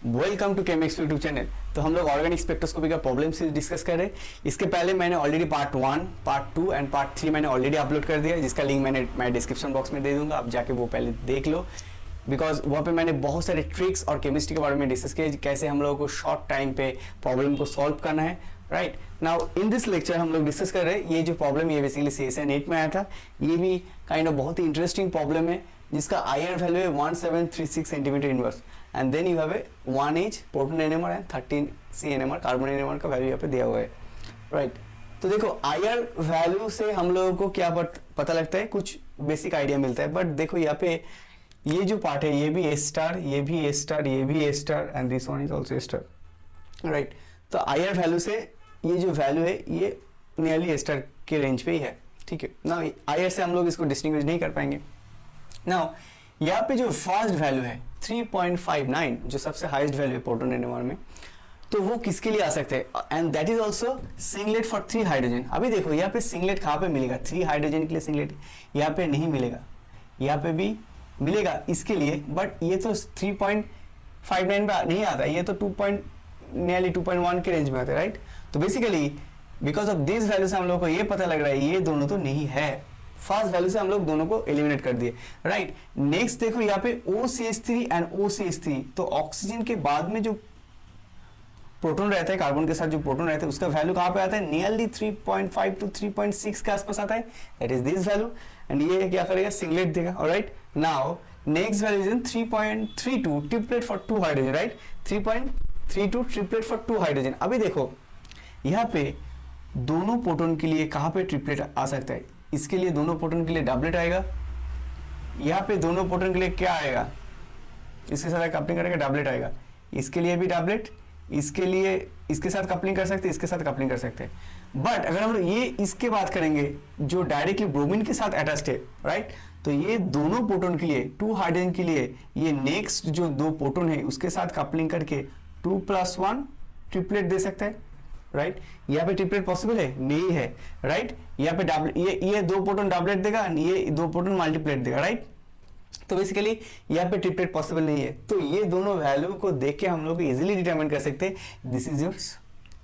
Welcome to केमिक्स YouTube channel. तो हम लोग ऑर्गेनिक स्पेक्ट्रोस्कोपी का प्रॉब्लम से डिस्कस कर रहे हैं। इसके पहले मैंने already part 1, part 2 and part 3 मैंने ऑलरेडी अपलोड कर दिया, जिसका लिंक मैं डिस्क्रिप्शन बॉक्स में दे दूंगा, आप जाके वो पहले देख लो। बिकॉज वहाँ पे मैंने बहुत सारे ट्रिक्स और केमिस्ट्री के बारे में डिस्कस किया, कैसे हम लोगों को शॉर्ट टाइम पे प्रॉब्लम को सॉल्व करना है। Right now in this lecture हम लोग डिस्कस कर रहे हैं ये जो प्रॉब्लम, ये बेसिकली CSN 8 में आया था। ये भी काइंड ऑफ बहुत ही इंटरेस्टिंग प्रॉब्लम है, जिसका IR वैल्यू है 1736 centimetre inverse and then you have a 1H proton NMR and 13 CNMR carbon NMR का वैल्यू यहाँ पे दिया हुआ है। राइट तो देखो IR वैल्यू से हम लोगों को क्या पता लगता है, कुछ बेसिक आइडिया मिलता है। बट देखो यहाँ पे ये जो पार्ट है, ये भी A स्टार, ये भी A स्टार, ये भी A star and this one is also A star. Right तो IR वैल्यू से ये जो वैल्यू है ये नियरली A स्टार के रेंज पे ही है। ठीक है ना, IR से हम लोग इसको डिस्टिंग्विश नहीं कर पाएंगे। नाउ यहाँ पे जो फर्स्ट वैल्यू है 3.59, जो सबसे हाईएस्ट वैल्यू है प्रोटॉन एनएमआर में, तो वो किसके लिए आ सकते हैं, and that is also singlet for 3 hydrogen. अभी देखो यहाँ पे सिंगलेट कहाँ पे मिलेगा, 3 हाइड्रोजन के लिए सिंगलेट यहाँ पे नहीं मिलेगा, यहाँ पे भी मिलेगा इसके लिए, बट ये तो 3.59 पे नहीं आता, ये तो नियरली 2.1 के रेंज में आता है। राइट तो basically because of this value से हम लोग को ये पता लग रहा है ये दोनों तो नहीं है। फर्स्ट वैल्यू से हम लोग दोनों को एलिमिनेट कर दिए। राइट नेक्स्ट देखो यहाँ पे OCH3 एंड OCH3, तो ऑक्सीजन के बाद में जो प्रोटॉन रहता है, कार्बन के साथ जो प्रोटॉन रहता है, उसका वैल्यू कहाँ पे आता है, नियरली 3.5 टू 3.6 के आसपास आता है। That is this value and ये क्या करेगा, सिंगलेट देगा। Alright now next value is 3.32 triplet for 2 hydrogen. Right 3.32 triplet for 2 hydrogen. अभी देखो यहाँ पे दोनों प्रोटॉन के लिए कहाँ पे ट्रिपलेट आ सकता है, इसके लिए दोनों प्रोटॉन के लिए डबलेट आएगा, यहाँ पे दोनों प्रोटॉन के लिए क्या आएगा, इसके साथ कपलिंग करेगा डबलेट आएगा, इसके लिए भी डबलेट, इसके लिए इसके साथ कपलिंग कर सकते हैं, इसके साथ कपलिंग कर सकते हैं। बट अगर हम लोग ये इसके बात करेंगे जो डायरेक्टली ब्रोमीन के साथ अटैच्ड है, राइट, तो ये दोनों प्रोटॉन के लिए 2 हाइड्रोजन के लिए ये नेक्स्ट जो 2 प्रोटॉन है उसके साथ कपलिंग करके 2+1 ट्रिपलेट दे सकता है। राइट यहाँ पे ट्रिपलेट पॉसिबल है, नहीं है। राइट यहाँ पे डबलेट, ये 2 प्रोटॉन डबलेट देगा, ये 2 प्रोटॉन मल्टीप्लेट देगा। राइट तो बेसिकली यहाँ पे ट्रिपलेट पॉसिबल नहीं है। तो ये दोनों वैल्यू को देख के हम लोग इजीली डिटरमाइन कर सकते हैं this is your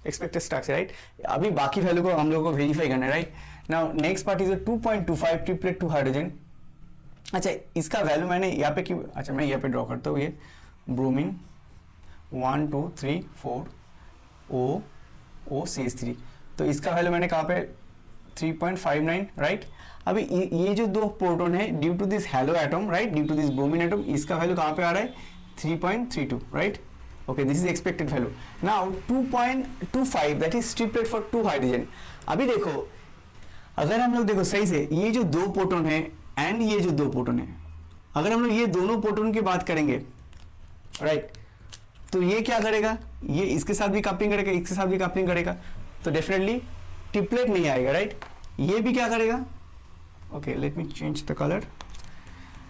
expected structure. Right अभी बाकी वैल्यू को हम लोग को वेरीफाई करना है। Right now next part is 2.25 triplet 2 hydrogen. अच्छा इसका वैल्यू मैंने यहाँ पे क्यों, अच्छा मैं यहाँ पे ड्रॉ करता हूँ, ये ब्रोमीन 1 2 3 4 OCH3, तो इसका वैल्यू मैंने कहाँ पे 3.59। राइट अभी ये जो 2 प्रोटॉन है due to this halo atom, right, due to this bromine atom, इसका वैल्यू कहाँ पे आ रहा है 3.32। Right okay this is expected value. Now 2.25 that is triplet for 2 hydrogen. अभी देखो अगर हम लोग देखो सही से, ये जो 2 प्रोटॉन है एंड ये जो 2 प्रोटॉन है, अगर हम लोग ये दोनों प्रोटॉन की बात करेंगे, राइट, तो ये क्या करेगा, ये इसके साथ भी कपलिंग करेगा, इसके साथ भी कपलिंग करेगा, तो डेफिनेटली ट्रिपलेट नहीं आएगा। राइट ये भी क्या करेगा, okay let me change the colour.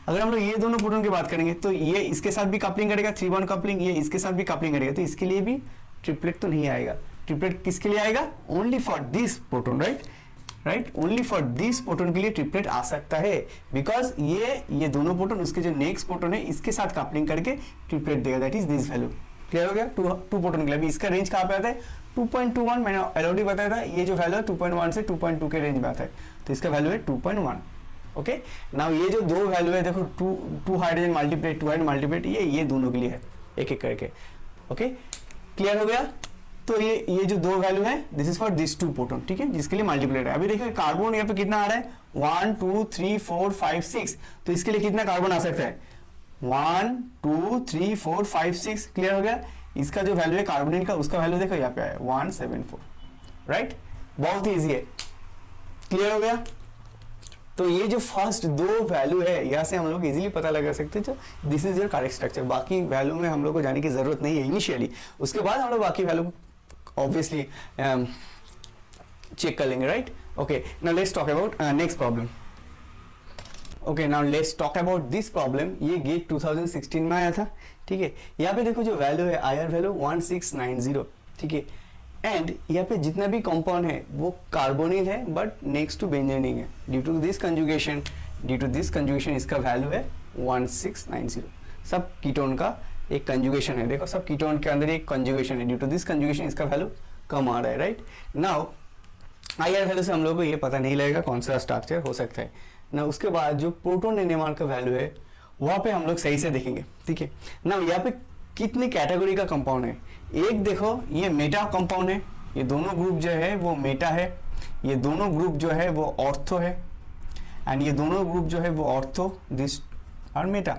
अगर हम लोग ये दोनों प्रोटॉन की बात करेंगे तो ये इसके साथ भी कपलिंग करेगा, 3-1 कपलिंग, ये इसके साथ भी कपलिंग करेगा, तो इसके लिए भी ट्रिपलेट तो नहीं आएगा। ट्रिपलेट किसके लिए आएगा, only for this proton. Right only for this proton के लिए ट्रिपलेट आ सकता है, बिकॉज ये दोनों प्रोटॉन उसके जो नेक्स्ट प्रोटॉन है इसके साथ कपलिंग करके ट्रिपलेट देगा। That is this value. Clear हो गया, 2 प्रोटॉन के लिए। इसका रेंज कहाँ पे आता है 2.21, मैंने ऑलरेडी बताया था, ये जो वैल्यू है 2.1 से 2.2 के रेंज में आता है, तो इसका वैल्यू है 2.1। ओके नाउ ये जो 2 वैल्यू है देखो 2 हाइड्रोजन मल्टीप्लेट, 2 हाइड्रोजन मल्टीप्लेट, ये दोनों के लिए है एक एक करके। ओके क्लियर हो गया। तो ये जो 2 वैल्यू है this is for this 2 proton, ठीक है, जिसके लिए मल्टीप्लेट है। अभी देखिए कार्बन यहाँ पे कितना आ रहा है 1 2 3 4 5 6, तो इसके लिए कितना कार्बन आ सकता है 1 2 3 4 5 6। क्लियर हो गया। इसका जो वैल्यू है कार्बोनिल का, उसका वैल्यू देखो यहाँ पे आया 174। राइट बहुत ही इजी है। क्लियर हो गया। तो ये जो फर्स्ट 2 वैल्यू है यहाँ से हम लोग इजीली पता लगा सकते हैं this is your correct structure. बाकी वैल्यू में हम लोग को जाने की जरूरत नहीं है इनिशियली, उसके बाद हम लोग बाकी वैल्यू ऑब्वियसली चेक कर लेंगे। Right okay now let's talk about next problem. Okay now let's talk about this problem. ये गेट 2016 में आया था। ठीक है यहाँ पे देखो जो वैल्यू है IR वैल्यू 1690। ठीक है एंड यहाँ पे जितना भी कंपाउंड है वो कार्बोनिल है बट नेक्स्ट टू बेंजीन है। ड्यू टू दिस कंजुगेशन इसका वैल्यू है 1690। सब कीटोन का एक कंजुगेशन है, देखो सब कीटोन के अंदर एक कंजुगेशन है, ड्यू टू दिस कंजुगेशन इसका वैल्यू कम आ रहा है, राइट। नाउ IR वैल्यू से हम लोग को ये पता नहीं लगेगा कौन सा स्ट्रक्चर हो सकता है ना। उसके बाद जो प्रोटॉन NMR का वैल्यू है वहाँ पे हम लोग सही से देखेंगे, ठीक है ना। यहाँ पे कितनी कैटेगरी का कंपाउंड है, एक देखो ये मेटा कंपाउंड है, ये दोनों ग्रुप जो है वो मेटा है, ये दोनों ग्रुप जो है वो ऑर्थो है, एंड ये दोनों ग्रुप जो है वो ऑर्थो, दिस और मेटा,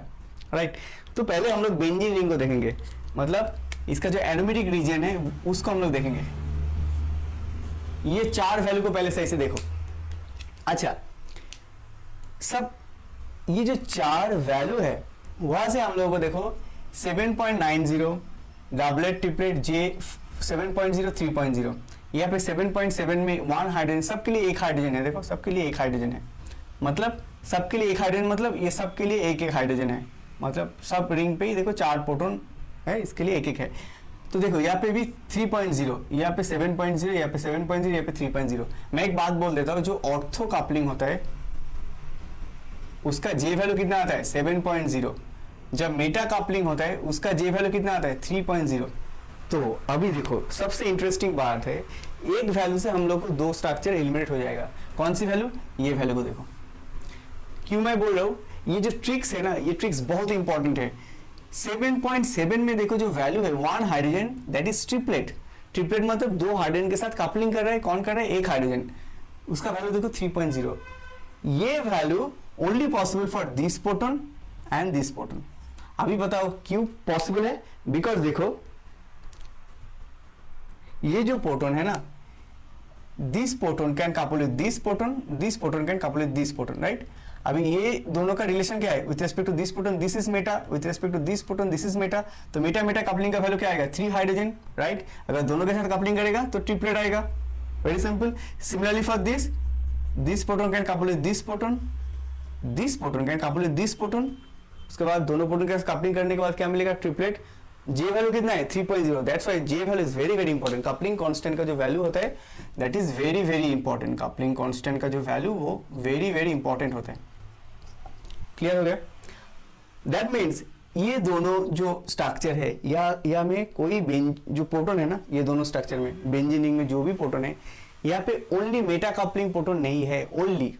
राइट। तो पहले हम लोग बेंजीन रिंग को देखेंगे, मतलब इसका जो एरोमेटिक रीजन है उसको हम लोग देखेंगे। ये 4 वैल्यू को पहले सही से देखो। अच्छा, सब ये जो 4 वैल्यू है वहां से हम लोगों को देखो 7.90 डबलेट ट्रिपलेट J 7.0 3.0, यहाँ पे 7.7 में 1 हाइड्रोजन, सबके लिए एक हाइड्रोजन है, देखो सबके लिए एक हाइड्रोजन है, मतलब सबके लिए एक हाइड्रोजन, मतलब ये सबके लिए एक एक हाइड्रोजन है, मतलब सब रिंग पे ही देखो 4 प्रोटॉन है, इसके लिए एक एक है। तो देखो यहाँ पे भी 3.0, यहाँ पे 7.0, यहाँ पे 7.0, यहाँ पे 3.0। मैं एक बात बोल देता हूँ, जो ऑर्थो कपलिंग होता है उसका J वैल्यू कितना आता है 7.0, जब मेटा कपलिंग होता है उसका J वैल्यू कितना आता है 3.0। तो अभी देखो सबसे इंटरेस्टिंग बात है, एक वैल्यू से हम लोग को 2 स्ट्रक्चर एलिमिनेट हो जाएगा। कौन सी वैल्यू, ये वैल्यू को देखो। क्यों मैं बोल रहा हूँ, ये जो ट्रिक्स है ना, ये ट्रिक्स बहुत इंपॉर्टेंट है। 7.7 में देखो जो वैल्यू है 1 hydrogen, that is triplet. Triplet मतलब 2 हाइड्रोजन के साथ कपलिंग कर रहा है, कौन कर रहा है, एक हाइड्रोजन, उसका वैल्यू देखो 3.0। ये value only possible for this proton and this proton. अभी बताओ क्यों पॉसिबल है, बिकॉज देखो ये जो प्रोटॉन है ना, this proton can couple with this proton, this proton can couple with this proton, right. अभी ये दोनों का रिलेशन क्या है, with respect to this proton this is meta, with respect to this proton this is meta. तो meta meta coupling का value क्या आएगा 3 हाइड्रोजन, राइट। अगर दोनों के साथ कपलिंग करेगा तो ट्रिपलेट आएगा, very simple. Similarly for this proton can couple with this proton, this proton can couple with this proton. उसके बाद दोनों प्रोटॉन के साथ कपलिंग करने के बाद क्या मिलेगा, ट्रिपलेट। J वैल्यू कितना है 3.0, that's why J value is very very important. Coupling constant का जो वैल्यू होता है that is very very important. Coupling constant का जो वैल्यू वो वेरी वेरी इंपॉर्टेंट होता है। क्लियर हो गया? दैट मीन्स ये दोनों जो स्ट्रक्चर है या में कोई जो प्रोटॉन है ना, ये दोनों स्ट्रक्चर में बेंजीन रिंग में जो भी प्रोटॉन है, यहाँ पे ओनली मेटा कपलिंग प्रोटॉन नहीं है ओनली,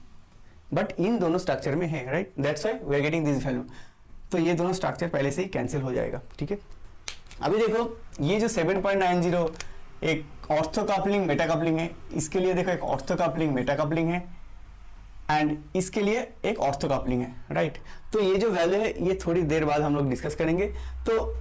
बट इन दोनों स्ट्रक्चर में है, right. That's why we are getting this value. तो ये दोनों स्ट्रक्चर पहले से ही कैंसिल हो जाएगा, ठीक है। अभी देखो ये जो 7.90 एक ऑर्थो कपलिंग मेटा कपलिंग है, इसके लिए देखो एक ऑर्थो कपलिंग मेटा कपलिंग है, एंड इसके लिए एक ऑर्थो कपलिंग है, राइट। तो ये जो वैल्यू है ये थोड़ी देर बाद हम लोग डिस्कस करेंगे। तो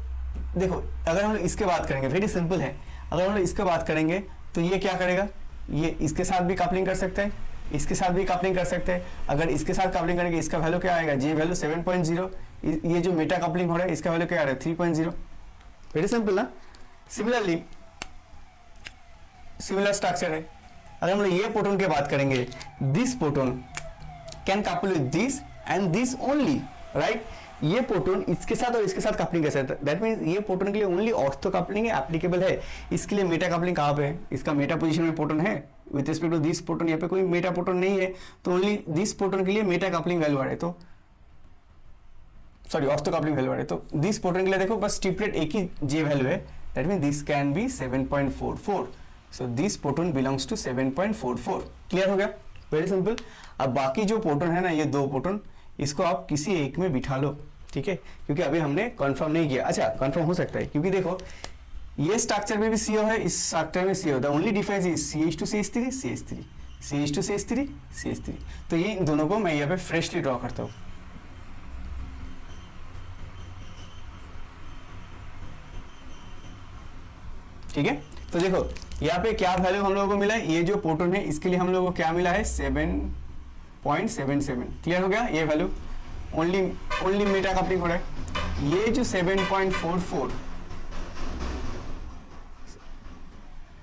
देखो अगर हम इसके बात करेंगे, वेरी सिंपल है, अगर हम इसके बात करेंगे तो ये क्या करेगा, ये इसके साथ भी कपलिंग कर सकता है, इसके साथ भी कपलिंग कर सकते हैं। अगर इसके साथ कपलिंग करेंगे इसका वैल्यू क्या आएगा, J वैल्यू 7.0। ये जो मेटा कपलिंग हो रहा है इसका वैल्यू क्या आ रहा है 3.0। वेरी सिंपल ना। सिमिलरली सिमिलर स्ट्रक्चर है, अगर हम लोग ये प्रोटॉन की बात करेंगे, this proton can couple with this and this only, right. ये प्रोटॉन इसके साथ और इसके साथ कपलिंग कर सकता है, दैट मींस ये प्रोटॉन के लिए ओनली ऑर्थो कपलिंग है, एप्लीकेबल है। इसके लिए मेटा कपलिंग कहाँ पे है, इसका मेटा पोजीशन में प्रोटॉन है, with respect to this proton यहाँ पे कोई मेटा प्रोटॉन नहीं है, तो ओनली दिस प्रोटॉन के लिए मेटा कपलिंग वैल्यू आ रहा है, तो सॉरी ऑर्थो कपलिंग वैल्यू आ रहा है। तो दिस प्रोटॉन के लिए देखो बस ट्रिपलेट एक ही J वैल्यू है, that mean this can be 7.44, so this proton belongs to 7.44। Clear हो गया? Very simple. अब बाकी जो प्रोटॉन है ना, ये 2 प्रोटॉन, इसको आप किसी एक में बिठा लो, ठीक है, क्योंकि अभी हमने कंफर्म नहीं किया। अच्छा कंफर्म हो सकता है, क्योंकि देखो ये स्ट्रक्चर में भी CO है, इस स्ट्रक्चर में CO, the only difference is CH2CH3 CH3 CH2CH3 CH3। तो ये इन दोनों को मैं यहाँ पे फ्रेशली ड्रॉ करता हूँ। ठीक है, तो देखो यहाँ पे क्या वैल्यू हम लोगों को मिला है, ये जो प्रोटॉन है इसके लिए हम लोगों को क्या मिला है 7.77। क्लियर हो गया? ये वैल्यू ओनली मेटा कपलिंग हो रहा है। ये जो 7.44,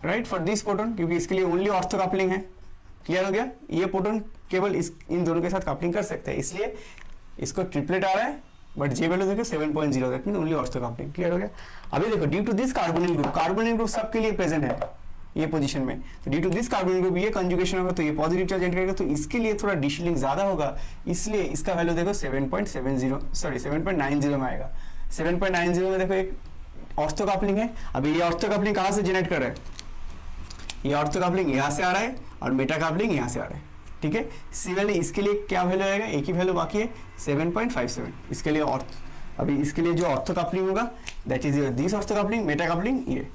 राइट, फॉर दिस प्रोटॉन, क्योंकि इसके लिए ओनली ऑर्थो कपलिंग है। क्लियर हो गया? ये प्रोटॉन केवल इन दोनों के साथ कपलिंग कर सकते हैं, इसलिए इसको ट्रिपलेट आ रहा है, बट J वैल्यू देखो 7.0, that means only ortho coupling. Clear हो गया? अभी देखो due to this carbonyl group सबके लिए प्रेजेंट है ये पोजीशन में, तो due to this carbonyl group ये कंजुगेशन होगा तो ये पॉजिटिव चार्ज एंटर करेगा, तो इसके लिए थोड़ा डिशलिंग ज्यादा होगा, इसलिए इसका वैल्यू देखो 7.90 में आएगा। 7.90 में देखो एक ऑर्थो कपलिंग है। अभी ये ऑर्थो कपलिंग कहाँ से जनरेट कर रहा है, ये ऑर्थो कपलिंग यहाँ से आ रहा है और मेटा कपलिंग यहाँ से आ रहा है, ठीक है। सिमिलरली इसके लिए क्या वैल्यू आएगा, एक ही वैल्यू बाकी है 7.57 इसके लिए। अभी इसके लिए जो ऑर्थो कपलिंग होगा that is your this ortho coupling, Meta coupling ये।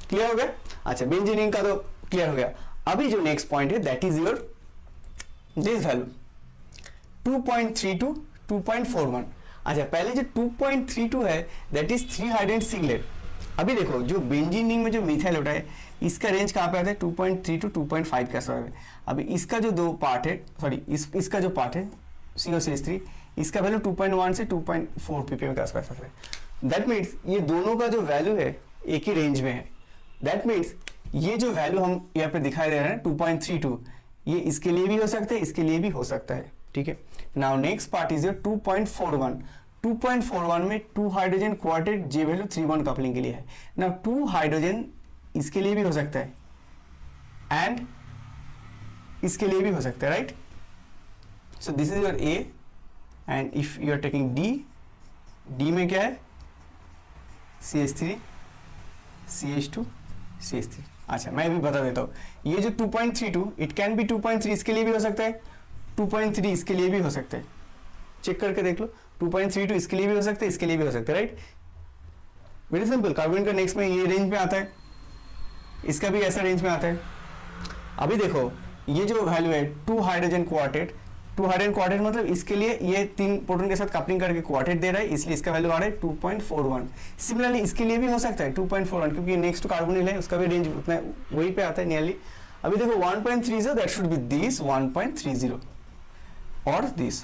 क्लियर हो गया? अच्छा, बेंजीन का तो क्लियर हो गया। अभी जो नेक्स्ट पॉइंट है that is your this value 2.32 2.41। अच्छा, पहले जो 2.32 है दैट इज 3 हाइड्रोजन सिंगलेट। अभी देखो जो बेंजीन रिंग में जो मिथाइल होता है इसका रेंज कहाँ पे आता है, 2.3 to 2.5 का है। अभी इसका जो दो पार्ट है, सॉरी इसका जो पार्ट है COCH3, इसका वैल्यू 2.1 से 2.4 ppm के आसपास है। दैट मीन्स ये दोनों का जो वैल्यू है एक ही रेंज में है। दैट मीन्स ये जो वैल्यू हम यहाँ पे दिखाई दे रहे हैं 2.32, ये इसके लिए भी हो सकता है, इसके लिए भी हो सकता है, ठीक है। Now next part is your 2.41। 2.41 में 2 hydrogen quartet J value 3-1 coupling के लिए है। नाउ 2 हाइड्रोजन इसके लिए भी हो सकता है एंड इसके लिए भी हो सकता है, right. So this is your A and if you are taking D में क्या है CH3 CH2 CH3। अच्छा, मैं भी बता देता हूँ, ये जो 2.32 इट कैन बी 2.3 इसके लिए भी हो सकता है, 2.3 इसके लिए भी हो सकता है। चेक करके देख लो, 2.32 इसके लिए भी हो सकता है, इसके लिए भी हो सकता है, राइट। Very simple. कार्बन का नेक्स्ट में ये रेंज में आता है, इसका भी ऐसा रेंज में आता है। अभी देखो ये जो वैल्यू है 2 हाइड्रोजन क्वार्टेट, 2 हाइड्रोजन क्वार्टेट मतलब इसके लिए ये 3 प्रोटॉन के साथ कपलिंग करके क्वार्टेट दे रहा है, इसलिए इसका वैल्यू आ रहा है 2.41। सिमिलरली इसके लिए भी हो सकता है 2.41 क्योंकि नेक्स्ट कार्बोनिल है, उसका भी रेंज उतना वही पे आता है नियरली। अभी देखो 1.30 दैट शुड बी दिस 1.30 और दिस,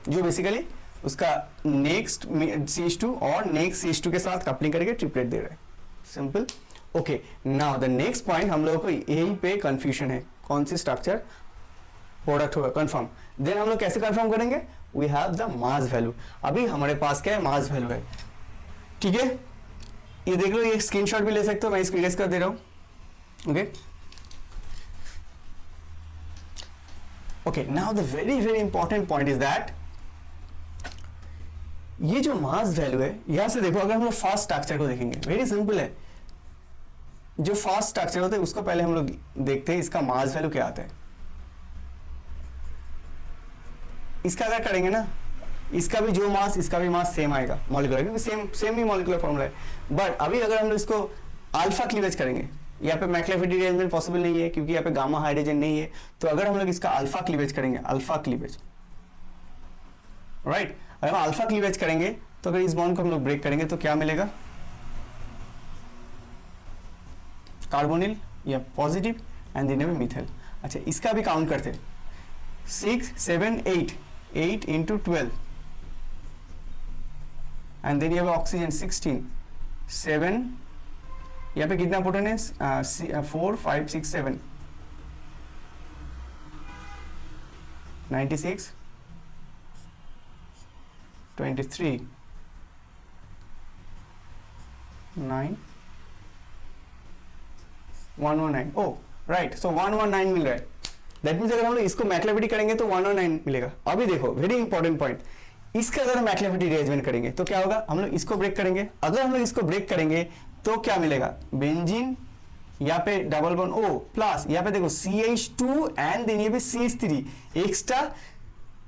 जो बेसिकली उसका नेक्स्ट CH2 और नेक्स्ट CH2 के साथ कपलिंग करके ट्रिपलेट दे रहा है। Simple. Okay, now the next point हम लोगों को यही पे कंफ्यूजन है, कौन सी स्ट्रक्चर प्रोडक्ट होगा कंफर्म। देन हम लोग कैसे कंफर्म करेंगे, we have the mass value. अभी हमारे पास क्या है, मास वैल्यू है, ठीक है। ये देख लो, ये स्क्रीनशॉट भी ले सकते हो, मैं इसको इरेज कर दे रहा हूं। Okay okay, now the very very important point is that ये जो मास वैल्यू है, यहां से देखो, अगर हम लोग फास्ट स्ट्रक्चर को देखेंगे, वेरी सिंपल है। जो फास्ट स्ट्रक्चर होता है उसको पहले हम लोग देखते हैं इसका मास वैल्यू क्या आता है। इसका अगर करेंगे ना, इसका भी जो मास इसका भी मास सेम आएगा मॉलिक्यूलर, क्योंकि सेम ही मॉलिक्यूलर फॉर्मूला है। बट अभी अगर हम लोग इसको अल्फा क्लीवेज करेंगे, यहाँ पे मैक्लेफेडी अरेंजमेंट पॉसिबल नहीं है क्योंकि यहाँ पे गामा हाइड्रोजन नहीं है। तो अगर हम लोग इसका अल्फा क्लीवेज करेंगे, अल्फा क्लीवेज, राइट, अगर हम अल्फा क्लीवेज करेंगे तो अगर इस बॉन्ड को हम लोग ब्रेक करेंगे तो क्या मिलेगा, कार्बोनिल या पॉजिटिव एंड देन में मिथाइल। अच्छा, इसका भी काउंट करते हैं, 6 7 8 into 12 and then you have oxygen 16 7, यहाँ पे कितना प्रोटॉन है 4 5 6 7 96 23 9 119। ओ राइट, सो 119 मिल रहा है। दैट मीन्स अगर हम लोग इसको मैक्लेफेडी करेंगे तो 109 मिलेगा। अभी देखो वेरी इंपॉर्टेंट पॉइंट, इसका अगर मैक्लेफेडी रिअरेंजमेंट करेंगे तो क्या होगा, हम लोग इसको ब्रेक करेंगे, अगर हम लोग इसको ब्रेक करेंगे तो क्या मिलेगा, बेंजीन, यहाँ पे डबल बॉन्ड O प्लस, यहाँ पे देखो CH2 एंड देन ये पे CH3 एक्स्ट्रा।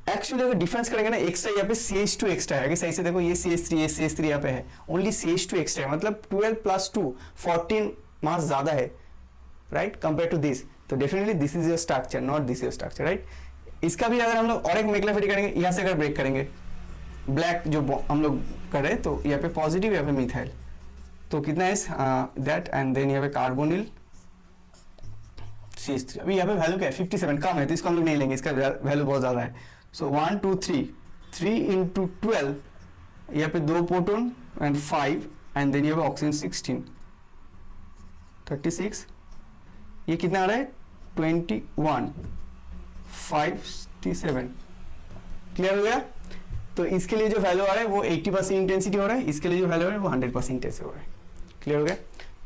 एक्चुअली अगर डिफरेंस करेंगे ना, एक्स्ट्रा यहाँ पे CH2 एक्स्ट्रा है, सही से देखो ये CH3 यहाँ पे है, ओनली CH2 एक्स्ट्रा है, मतलब 12 + 2 14 मास ज्यादा है, राइट, कंपेयर टू दिस। तो definitely this is your structure, not this your structure, right. इसका भी अगर हम लोग और एक मैक्लेफेडी करेंगे, यहाँ से अगर ब्रेक करेंगे, ब्लैक जो हम लोग करें तो यहाँ पे पॉजिटिव, यहाँ पे मिथाइल, तो कितना है दैट, एंड देन यहाँ पे कार्बोनिल CH3। अभी यहाँ पे वैल्यू क्या है 57, कम है तो इसको हम लोग नहीं लेंगे, इसका वैल्यू बहुत ज्यादा है। सो 1 2 3 into 12, यहाँ पे 2 प्रोटॉन एंड 5 एंड देन यहाँ पे ऑक्सीजन 16 36, ये कितना आ रहा है 21 57। क्लियर हो गया। तो इसके लिए जो वैल्यू आ रहा है वो 80% इंटेंसिटी हो रहा है, इसके लिए जो वैल्यू आ रहा है वो 100% इंटेंसिटी हो रहा है। क्लियर हो गया।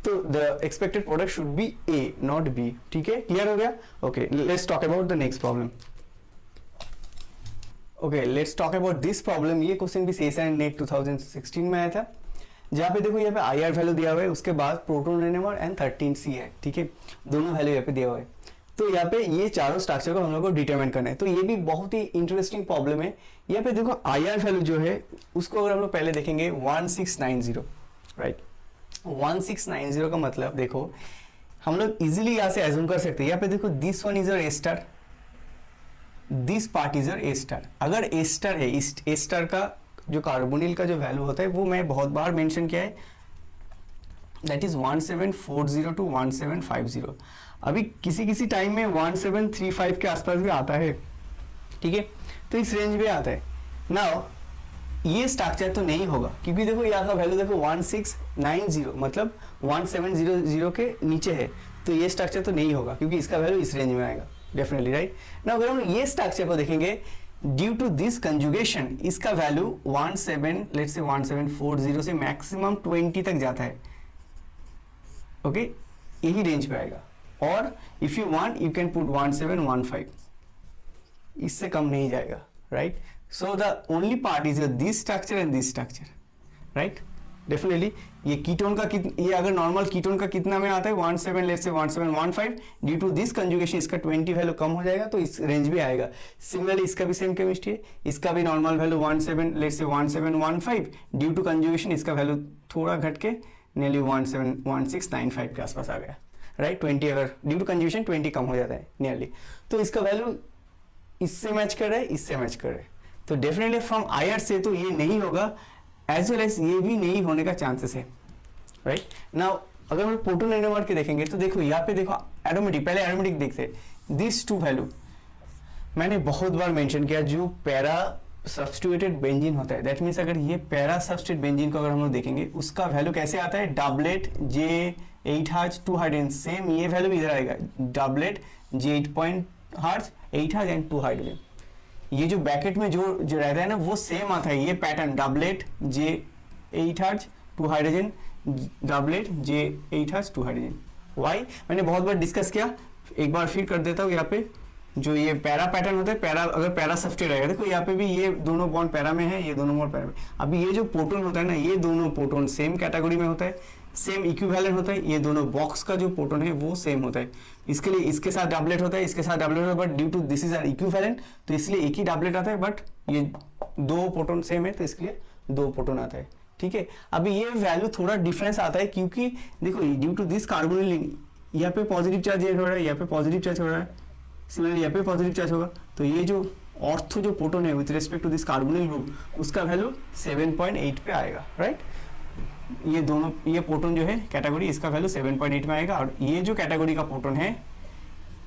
तो the expected product should be A not B, ठीक है, क्लियर हो गया। Okay, let's talk about the next problem. Okay, let's talk about this problem. ये क्वेश्चन भी CSIR नेट 2016 में आया था, जहाँ पे देखो यहाँ पे IR वैल्यू दिया हुआ है, उसके बाद प्रोटॉन नंबर एंड 13C है, ठीक है, दोनों वैल्यू यहाँ पे दिया हुआ है। तो यहाँ पे ये चारों स्ट्रक्चर को हम लोग को डिटरमाइन करना है। तो ये भी बहुत ही इंटरेस्टिंग प्रॉब्लम है। यहाँ पे देखो IR वैल्यू जो है उसको अगर हम लोग पहले देखेंगे 1690, राइट। 1690 का मतलब देखो हम लोग इजीली यहाँ से एज्यूम कर सकते हैं। यहाँ पे देखो this one is your A star, this part is your A star. अगर A स्टार है, इस A स्टार का जो कार्बोनिल का जो वैल्यू होता है वो मैं बहुत बार मेंशन किया है, दैट इज 1740 टू 1750। अभी किसी किसी टाइम में 1735 के आसपास भी आता है, ठीक है, तो इस रेंज में आता है। नाउ ये स्ट्रक्चर तो नहीं होगा क्योंकि देखो यहाँ का वैल्यू देखो 1690 मतलब 1700 के नीचे है, तो ये स्ट्रक्चर तो नहीं होगा क्योंकि इसका वैल्यू इस रेंज में आएगा डेफिनेटली, राइट। ना अगर हम ये स्ट्रक्चर को देखेंगे ड्यू टू दिस कंजुगेशन, इसका वैल्यू 1740 से मैक्सिमम 20 तक जाता है, ओके, यही रेंज पे आएगा। और if you want you can put 1715, इससे कम नहीं जाएगा, right. So the only part is this structure and this structure, right. Definitely ये कीटोन का ये अगर नॉर्मल कीटोन का कितना में आता है 1715, ड्यू टू दिस कंजुगेशन इसका 20 वैल्यू कम हो जाएगा तो इस रेंज भी आएगा। सिमिलरली इसका भी सेम केमिस्ट्री है, इसका भी normal value 1715, due to conjugation इसका वैल्यू थोड़ा घट के नियरली 1695 के आसपास आ गया, राइट। 20 अगर ड्यू टू कंजुगेशन 20 कम हो जाता है नियरली, तो इसका वैल्यू इससे मैच कर रहा है, इससे मैच कर रहा है। तो डेफिनेटली फ्रॉम IR से तो ये नहीं होगा, एज वेल एज ये भी नहीं होने का चांसेस है, राइट। नाउ अगर हम प्रोटॉन एनोमर के देखेंगे तो देखो यहाँ पे देखो एरोमेटिक, पहले एरोमेटिक देखते हैं, दिस टू वैल्यू मैंने बहुत बार मेंशन किया, जो पैरा सब्स्टिट्यूटेड बेंजीन होता है, दैट मीन्स अगर ये पैरा सब्स्टिट्यूट बेंजीन को अगर हम लोग देखेंगे उसका वैल्यू कैसे आता है, डबलेट J8H 2 हाइड्रोजन, सेम ये वैल्यू भी इधर आएगा, doublet J8 H and 2 hydrogen. ये जो ब्रैकेट में जो रहता है ना वो सेम आता है, ये pattern doublet J8H 2 hydrogen, doublet J8H 2 hydrogen. Why मैंने बहुत बार डिस्कस किया, एक बार फिर कर देता हूँ। यहाँ पे जो ये पैरा पैटर्न होता है, पैरा अगर पैरा सब्स्टिट्यूट रहेगा, देखो यहाँ पे भी ये दोनों बॉन्ड पैरा में है, ये दोनों बॉन्ड पैरा में। अभी ये जो प्रोटॉन होता है ना, ये दोनों प्रोटॉन सेम कैटेगरी में होता है, सेम इक्विवेलेंट होता है, ये दोनों बॉक्स का जो प्रोटॉन है वो सेम होता है। इसके लिए इसके साथ डबलेट होता है, इसके साथ डबलेट होता है, but due to this is are equivalent तो इसलिए एक ही डबलेट आता है, बट ये दो प्रोटॉन सेम है तो इसके लिए दो प्रोटॉन आता है, ठीक है। अभी ये वैल्यू थोड़ा डिफरेंस आता है क्योंकि देखो ड्यू टू दिस कार्बोनिल यहाँ पे पॉजिटिव चार्ज हो रहा है, यहाँ पे पॉजिटिव चार्ज हो रहा है, सिमिलरली यहाँ पे पॉजिटिव चार्ज होगा, तो ये जो ऑर्थो जो प्रोटॉन है with respect to this carbonyl group उसका वैल्यू 7.8 पे आएगा, राइट। ये दोनों ये प्रोटॉन जो है कैटेगरी, इसका वैल्यू 7.8 में आएगा, और ये जो कैटेगरी का प्रोटॉन है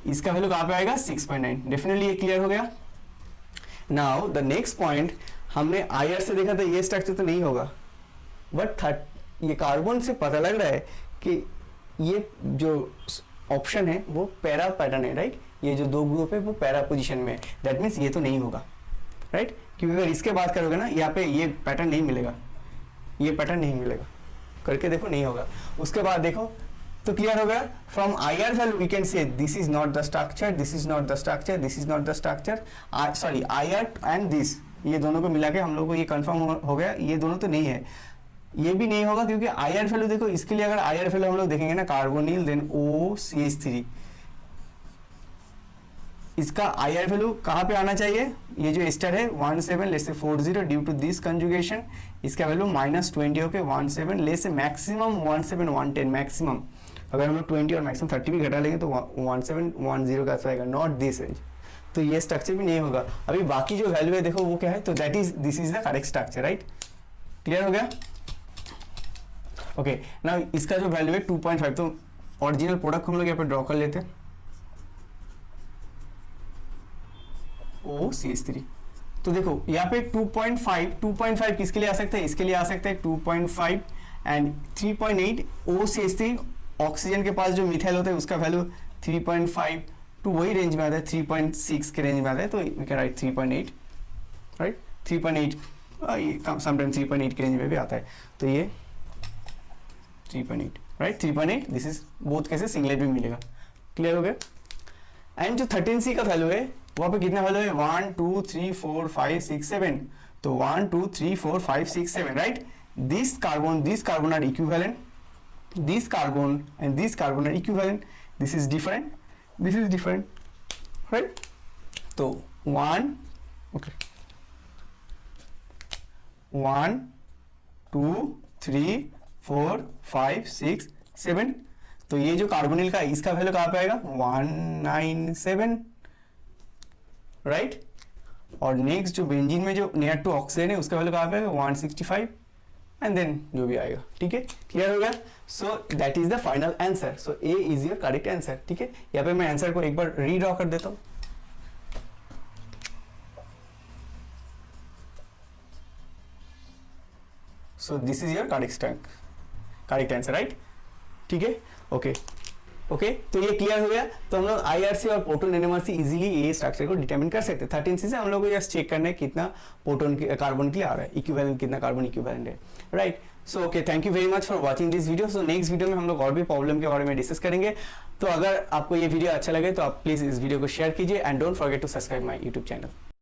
इसका वैल्यू कहाँ पे आएगा 6.9। डेफिनेटली ये क्लियर हो गया। नाउ द नेक्स्ट पॉइंट, हमने IR से देखा था ये स्ट्रक्चर तो नहीं होगा, बट ये कार्बन से पता लग रहा है कि ये जो ऑप्शन है वो पैरा पैटर्न है, राइट। ये जो दो ग्रुप है वो पैरा पोजीशन में है, दैट मीन्स ये तो नहीं होगा, राइट। क्योंकि अगर इसके बात करोगे ना यहाँ पे ये पैटर्न नहीं मिलेगा, ये पैटर्न नहीं मिलेगा, करके देखो नहीं होगा। उसके बाद देखो तो क्लियर हो गया, from IR value we can say this is not the structure, this is not the structure, this is not the structure, sorry IR and this, ये दोनों को मिला के हम लोग को ये कंफर्म हो गया, ये दोनों तो नहीं है, ये भी नहीं होगा क्योंकि IR वैल्यू देखो, इसके लिए अगर IR वैल्यू हम लोग देखेंगे ना, कार्बोनिल देन OCH3, इसका IR वैल्यू कहाँ पे आना चाहिए, ये जो एस्टर है 1740 ड्यू टू दिस कंजुगेशन, इसका वैल्यू -20 होके 17 ले से मैक्सिमम 1710, मैक्सिमम अगर हम लोग 20 और मैक्सिमम 30 भी घटा लेंगे तो 1710 का आंसर आएगा, नॉट दिस रेंज। तो ये स्ट्रक्चर भी नहीं होगा। अभी बाकी जो वैल्यू है देखो वो क्या है, तो that is this is the correct structure, right. Clear हो गया। ओके नाउ इसका जो वैल्यू है 2.5, तो ओरिजिनल प्रोडक्ट हम लोग यहाँ पे ड्रॉ कर लेते हैं, OCH3। तो देखो यहाँ पे 2.5 किसके लिए आ सकता है, इसके लिए आ सकता है 2.5 एंड 3.8 OCH3, ऑक्सीजन के पास जो मिथाइल होता है उसका वैल्यू 3.5 टू वही रेंज में आता है, 3.6 के रेंज में आता है, तो we can write 3.8, right. 3.8 sometime 3.8 के रेंज में भी आता है, तो ये 3.8, राइट। 3.8 दिस इज बोथ कैसे सिंगलेट भी मिलेगा। क्लियर हो गया। एंड जो 13C का वैल्यू है वहां पे कितने वैल्यू है 1 2 3 4 5 6 7, तो 1 2 3 4 5 6 7, right. This carbon are equivalent, this carbon and this carbon are equivalent, this is different, right. So 1 2 3 4 5 6 7, तो ये जो कार्बोनिल का इसका वैल्यू कहाँ पे आएगा 197, राइट. और नेक्स्ट जो बेंजीन में जो नियर टू ऑक्सीजन है उसका वैल्यू कहाँ पे आएगा 165, एंड देन जो भी आएगा. ठीक है, क्लियर हो गया. So that is the final answer. So A is your correct answer. ठीक है, यहाँ पे मैं आंसर को एक बार रीड्रॉ कर देता हूँ. सो this is your correct answer, right. ठीक है, ओके, तो ये क्लियर हो गया. तो हम लोग IRC और प्रोटॉन NMR से इजीली ये स्ट्रक्चर को डिटरमिन कर सकते हैं. 13C से हम लोग को जस्ट चेक करना है कितना प्रोटॉन कार्बन के लिए आ रहा है, इक्विवेलेंट कितना कार्बन इक्विवेलेंट है, right. So okay, thank you very much for watching this video. So next video में हम लोग और भी प्रॉब्लम के बारे में डिस्कस करेंगे. तो अगर आपको ये वीडियो अच्छा लगे तो आप प्लीज इस वीडियो को शेयर कीजिए and don't forget to subscribe my YouTube channel.